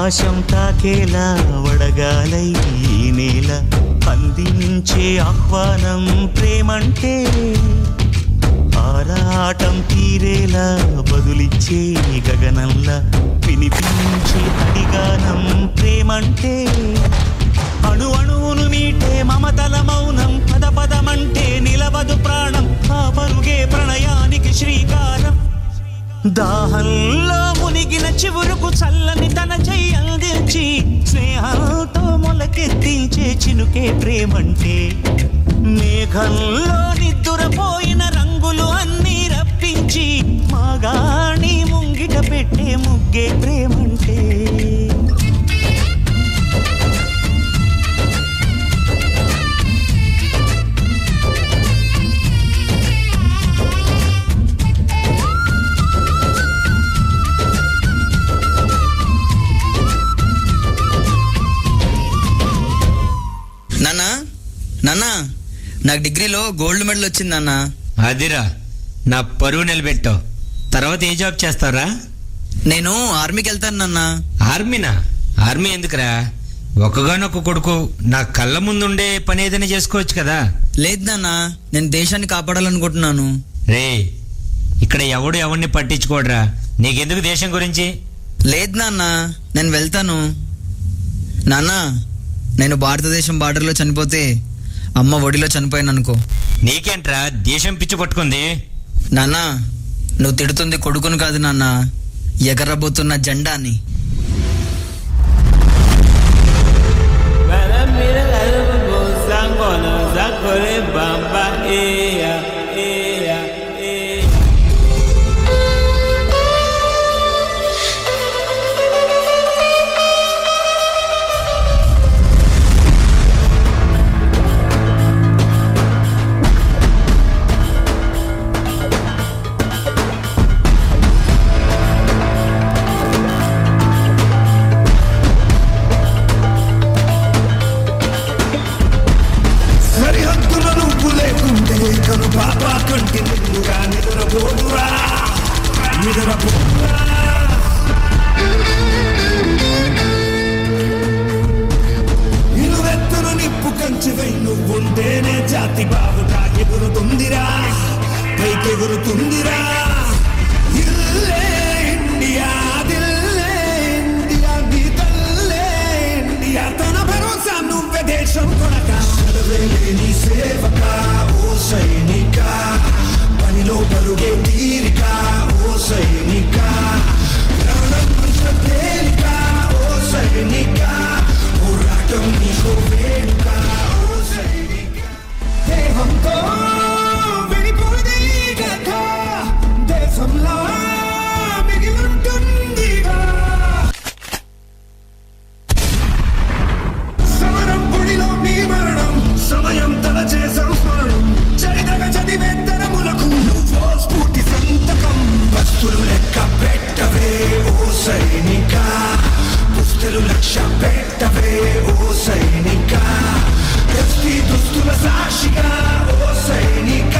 ఆకాశం తాకేలా వడగాలై ఈ నేల అందించే ఆహ్వానం ప్రేమంటే, ఆరాటం తీరేలా బదులిచ్చే గగనంలా వినిపించే అడిగానం ప్రేమంటే, అణు అణువును మీటే మమతల మౌనం పద పదమంటే నిలవదు ప్రాణం, ఆ పరుగే ప్రణయానికి శ్రీకారం. దాహంలో మునిగిన చివురుకు చల్లని తన చెయ్యి అందించి స్నేహంతో మొలకెత్తించే చినుకే ప్రేమంటే, మేఘంలో నిద్దురపోయిన రంగులు అన్నీ రప్పించి మాగాణి ముంగిట పెట్టే ముగ్గే ప్రేమంటే. నాన్నా నాన్నా, నాకు డిగ్రీలో గోల్డ్ మెడల్ వచ్చింది నాన్న. అదిరా నా పరువు నిలబెట్టావు. తర్వాత ఏ జాబ్ చేస్తావురా? నేను ఆర్మీకి వెళ్తాను నాన్న. ఆర్మీనా? ఆర్మీ ఎందుకురా? ఒక్కగానొక్క కొడుకు, నా కళ్ళ ముందుండే పని ఏదైనా చేసుకోవచ్చు కదా. లేదు నాన్న, నేను దేశాన్ని కాపాడాలనుకుంటున్నాను. రే, ఇక్కడ ఎవడు ఎవరిని పట్టించుకోడరా. నీకెందుకు దేశం గురించి? లేదు నాన్న, నేను వెళ్తాను. నాన్న, నేను భారతదేశం బార్డర్లో చనిపోతే అమ్మ ఒడిలో చనిపోయాను అనుకో. నీకేంట్రా దేశం పిచ్చి పట్టుకుంది? నాన్న, నువ్వు తిడుతుంది కొడుకును కాదు నాన్న, ఎగరబోతున్న జెండాని. నిలువెత్తును నిప్పు కంచెవై నువ్వుంటేనే జాతి బావుగా ఎగురుతుందిరా, పైకెగురుతుందిరా. ఇల్లే ఇండియా, దిల్లే ఇండియా, నీ తల్లే ఇండియా, తన భరోసా నువ్వే దేశం కొనక. నీ సేవక ఓ సైనిక, పనిలో పరుగే తీరిక ఓ సైనిక, ప్రాణం పంచ తేలిక ఓ సైనిక, పోరాటం నీకు వేడుక ఓ సైనిక. దేహంతో విడిపోదే గత దేశంలో మిగిలుంటుందిగా. సమరం పొడిలో మీ మరణం, సమయం తల చేసం స్మరణం, చరితగ చదివే తరములకు నువ్వో స్ఫూర్తి సంతకం. వస్తులు లెక్క పెట్టవే ఓ సైనిక, పుస్తలు లక్ష్య పెట్టవే ఓ సైనిక, ప్రతి దుస్తుల సాక్షిగా ఓ సైనిక,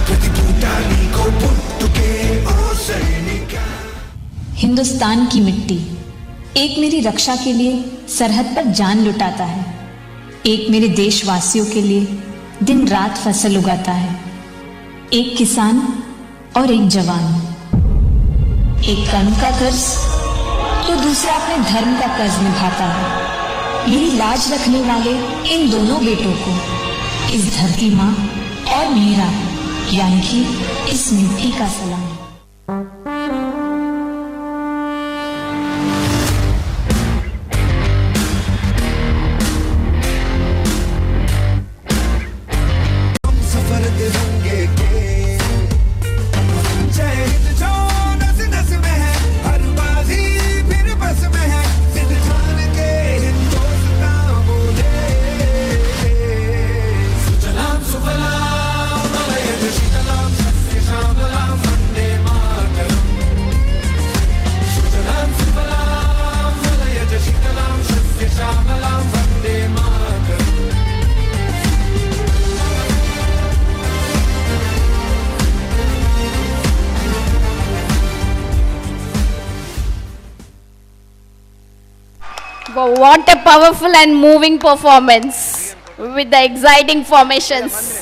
ప్రతి పూట నీకో పుట్టుకే ఓ సైనిక. हिंदुस्तान की मिट्टी एक मेरी रक्षा के लिए सरहद पर जान लुटाता है, एक मेरे देशवासियों के लिए दिन रात फसल उगाता है, एक किसान और एक जवान, एक कर्म का कर्ज तो दूसरा अपने धर्म का कर्ज निभाता है। मेरी लाज रखने वाले इन दोनों बेटों को इस धरती माँ और मेरा यानी कि इस मिट्टी का सलाम। सुजलाम सुफलाम मलयज शीतलाम सस्य श्यामलाम वन्दे What a powerful and moving performance with the exciting formations.